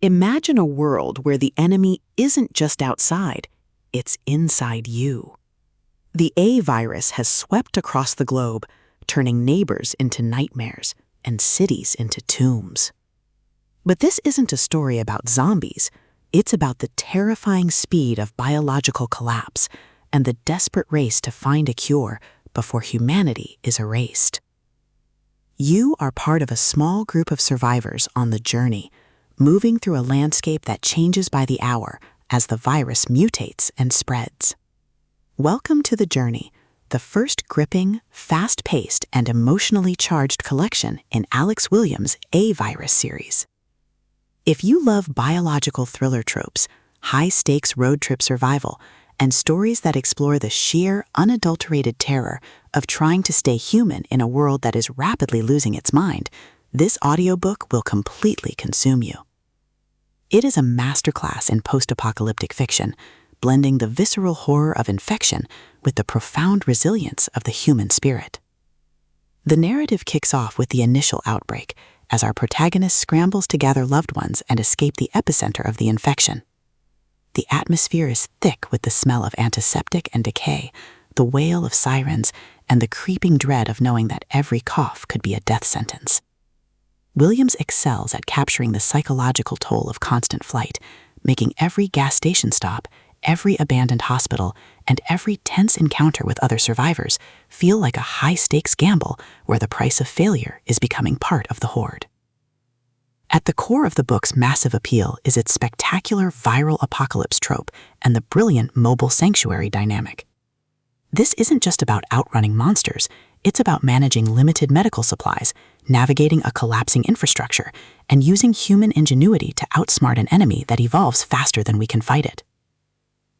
Imagine a world where the enemy isn't just outside, it's inside you. The A virus has swept across the globe, turning neighbors into nightmares and cities into tombs. But this isn't a story about zombies. It's about the terrifying speed of biological collapse and the desperate race to find a cure before humanity is erased. You are part of a small group of survivors on the journey, moving through a landscape that changes by the hour as the virus mutates and spreads. Welcome to The Journey, the first gripping, fast-paced, and emotionally charged collection in Alex Williams' A Virus series. If you love biological thriller tropes, high-stakes road trip survival, and stories that explore the sheer, unadulterated terror of trying to stay human in a world that is rapidly losing its mind, this audiobook will completely consume you. It is a masterclass in post-apocalyptic fiction, blending the visceral horror of infection with the profound resilience of the human spirit. The narrative kicks off with the initial outbreak, as our protagonist scrambles to gather loved ones and escape the epicenter of the infection. The atmosphere is thick with the smell of antiseptic and decay, the wail of sirens, and the creeping dread of knowing that every cough could be a death sentence. Williams excels at capturing the psychological toll of constant flight, making every gas station stop, every abandoned hospital, and every tense encounter with other survivors feel like a high-stakes gamble where the price of failure is becoming part of the horde. At the core of the book's massive appeal is its spectacular viral apocalypse trope and the brilliant mobile sanctuary dynamic. This isn't just about outrunning monsters, it's about managing limited medical supplies, navigating a collapsing infrastructure, and using human ingenuity to outsmart an enemy that evolves faster than we can fight it.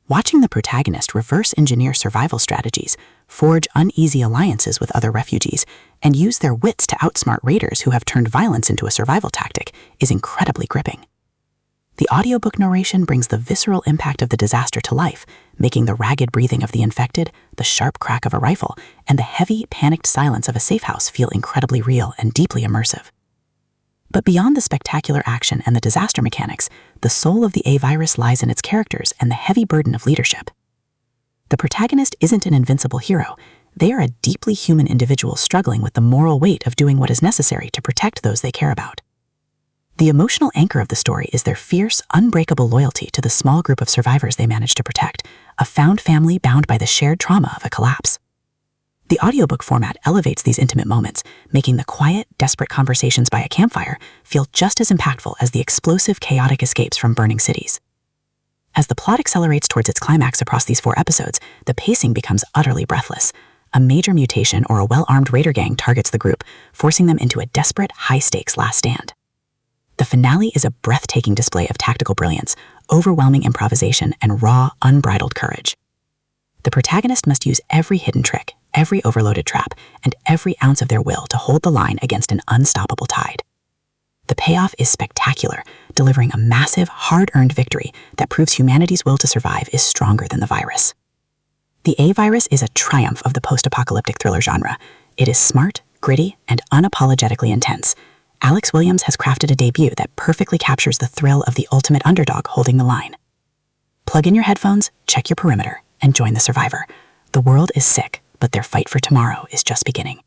Watching the protagonist reverse engineer survival strategies, forge uneasy alliances with other refugees, and use their wits to outsmart raiders who have turned violence into a survival tactic is incredibly gripping. The audiobook narration brings the visceral impact of the disaster to life, making the ragged breathing of the infected, the sharp crack of a rifle, and the heavy, panicked silence of a safe house feel incredibly real and deeply immersive. But beyond the spectacular action and the disaster mechanics, the soul of the A virus lies in its characters and the heavy burden of leadership. The protagonist isn't an invincible hero. They are a deeply human individual struggling with the moral weight of doing what is necessary to protect those they care about. The emotional anchor of the story is their fierce, unbreakable loyalty to the small group of survivors they manage to protect, a found family bound by the shared trauma of a collapse. The audiobook format elevates these intimate moments, making the quiet, desperate conversations by a campfire feel just as impactful as the explosive, chaotic escapes from burning cities. As the plot accelerates towards its climax across these 4 episodes, the pacing becomes utterly breathless. A major mutation or a well-armed raider gang targets the group, forcing them into a desperate, high-stakes last stand. The finale is a breathtaking display of tactical brilliance, overwhelming improvisation, and raw, unbridled courage. The protagonist must use every hidden trick, every overloaded trap, and every ounce of their will to hold the line against an unstoppable tide. The payoff is spectacular, delivering a massive, hard-earned victory that proves humanity's will to survive is stronger than the virus. The A virus is a triumph of the post-apocalyptic thriller genre. It is smart, gritty, and unapologetically intense. Alex Williams has crafted a debut that perfectly captures the thrill of the ultimate underdog holding the line. Plug in your headphones, check your perimeter, and join the survivor. The world is sick, but their fight for tomorrow is just beginning.